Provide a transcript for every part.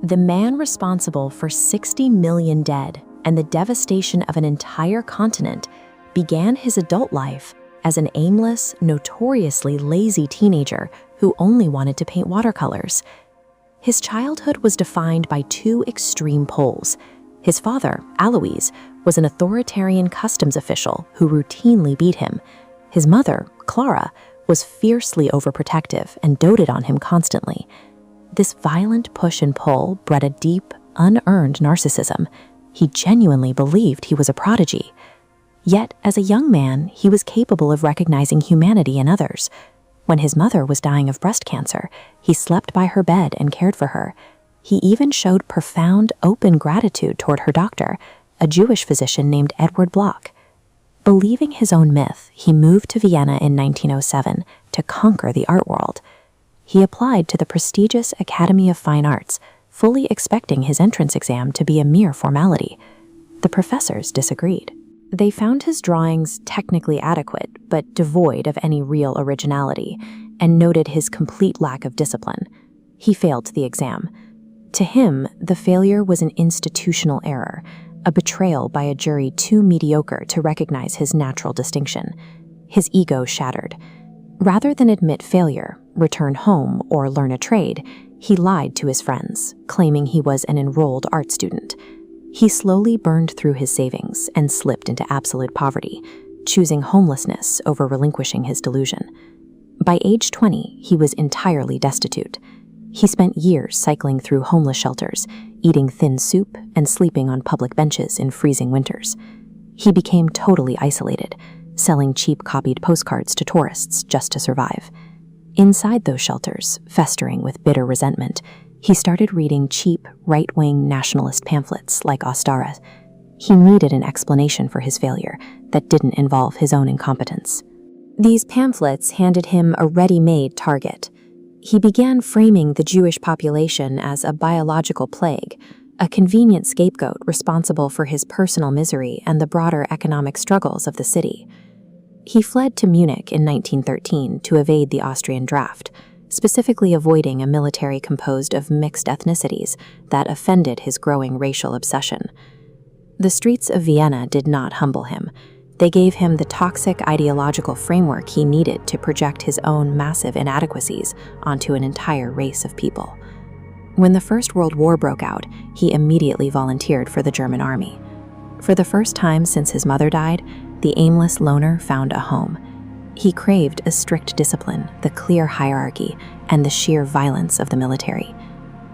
The man responsible for 60 million dead and the devastation of an entire continent began his adult life as an aimless, notoriously lazy teenager who only wanted to paint watercolors. His childhood was defined by two extreme poles. His father, Alois, was an authoritarian customs official who routinely beat him. His mother, Clara, was fiercely overprotective and doted on him constantly. This violent push and pull bred a deep, unearned narcissism. He genuinely believed he was a prodigy. Yet, as a young man, he was capable of recognizing humanity in others. When his mother was dying of breast cancer, he slept by her bed and cared for her. He even showed profound, open gratitude toward her doctor, a Jewish physician named Edward Bloch. Believing his own myth, he moved to Vienna in 1907 to conquer the art world. He applied to the prestigious Academy of Fine Arts, fully expecting his entrance exam to be a mere formality. The professors disagreed. They found his drawings technically adequate, but devoid of any real originality, and noted his complete lack of discipline. He failed the exam. To him, the failure was an institutional error, a betrayal by a jury too mediocre to recognize his natural distinction. His ego shattered. Rather than admit failure, return home, or learn a trade, he lied to his friends, claiming he was an enrolled art student. He slowly burned through his savings and slipped into absolute poverty, choosing homelessness over relinquishing his delusion. By age 20, he was entirely destitute. He spent years cycling through homeless shelters, eating thin soup and sleeping on public benches in freezing winters. He became totally isolated, selling cheap copied postcards to tourists just to survive. Inside those shelters, festering with bitter resentment, he started reading cheap, right-wing nationalist pamphlets like Ostara. He needed an explanation for his failure that didn't involve his own incompetence. These pamphlets handed him a ready-made target. He began framing the Jewish population as a biological plague, a convenient scapegoat responsible for his personal misery and the broader economic struggles of the city. He fled to Munich in 1913 to evade the Austrian draft, specifically avoiding a military composed of mixed ethnicities that offended his growing racial obsession. The streets of Vienna did not humble him. They gave him the toxic ideological framework he needed to project his own massive inadequacies onto an entire race of people. When the First World War broke out, he immediately volunteered for the German army. For the first time since his mother died, the aimless loner found a home. He craved a strict discipline, the clear hierarchy, and the sheer violence of the military.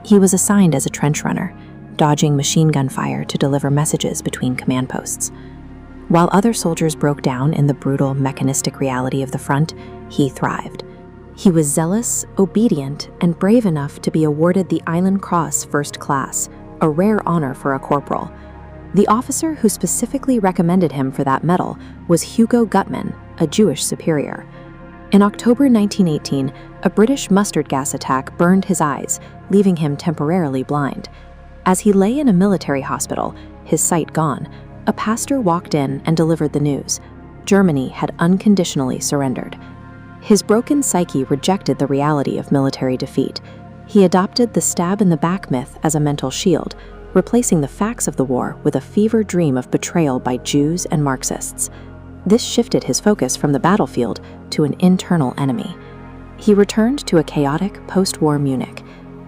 He was assigned as a trench runner, dodging machine gun fire to deliver messages between command posts. While other soldiers broke down in the brutal, mechanistic reality of the front, he thrived. He was zealous, obedient, and brave enough to be awarded the Island Cross First Class, a rare honor for a corporal. The officer who specifically recommended him for that medal was Hugo Gutmann, a Jewish superior. In October 1918, a British mustard gas attack burned his eyes, leaving him temporarily blind. As he lay in a military hospital, his sight gone, a pastor walked in and delivered the news. Germany had unconditionally surrendered. His broken psyche rejected the reality of military defeat. He adopted the stab-in-the-back myth as a mental shield, replacing the facts of the war with a fever dream of betrayal by Jews and Marxists. This shifted his focus from the battlefield to an internal enemy. He returned to a chaotic post-war Munich.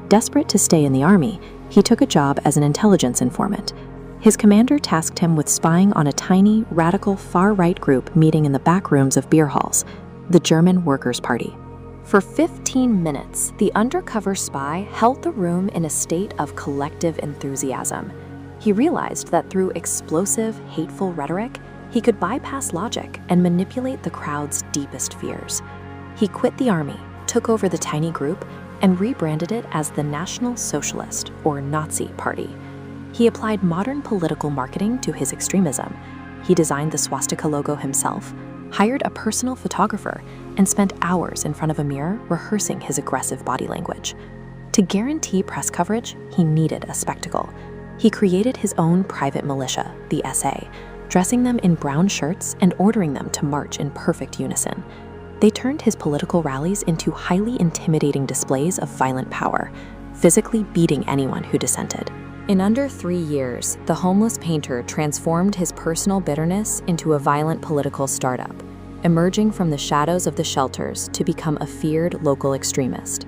Desperate to stay in the army, he took a job as an intelligence informant. His commander tasked him with spying on a tiny, radical, far-right group meeting in the back rooms of beer halls, the German Workers' Party. For 15 minutes, the undercover spy held the room in a state of collective enthusiasm. He realized that through explosive, hateful rhetoric, he could bypass logic and manipulate the crowd's deepest fears. He quit the army, took over the tiny group, and rebranded it as the National Socialist, or Nazi, Party. He applied modern political marketing to his extremism. He designed the swastika logo himself, hired a personal photographer, and spent hours in front of a mirror rehearsing his aggressive body language. To guarantee press coverage, he needed a spectacle. He created his own private militia, the SA, dressing them in brown shirts and ordering them to march in perfect unison. They turned his political rallies into highly intimidating displays of violent power. physically beating anyone who dissented. In under 3 years, the homeless painter transformed his personal bitterness into a violent political startup, emerging from the shadows of the shelters to become a feared local extremist.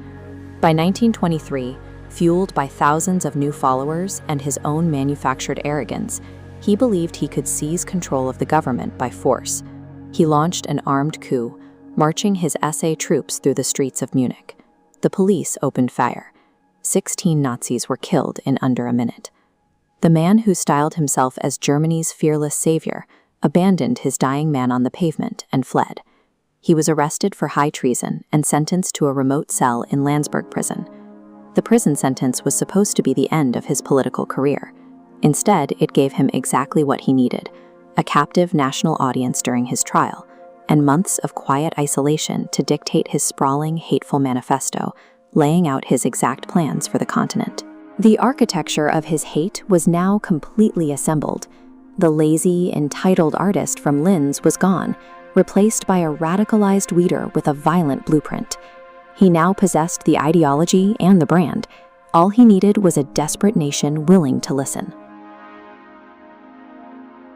By 1923, fueled by thousands of new followers and his own manufactured arrogance, he believed he could seize control of the government by force. He launched an armed coup, marching his SA troops through the streets of Munich. The police opened fire. 16 Nazis were killed in under a minute. The man who styled himself as Germany's fearless savior abandoned his dying man on the pavement and fled. He was arrested for high treason and sentenced to a remote cell in Landsberg prison. The prison sentence was supposed to be the end of his political career. Instead, it gave him exactly what he needed: a captive national audience during his trial, and months of quiet isolation to dictate his sprawling, hateful manifesto, laying out his exact plans for the continent. The architecture of his hate was now completely assembled. The lazy, entitled artist from Linz was gone, replaced by a radicalized leader with a violent blueprint. He now possessed the ideology and the brand. All he needed was a desperate nation willing to listen.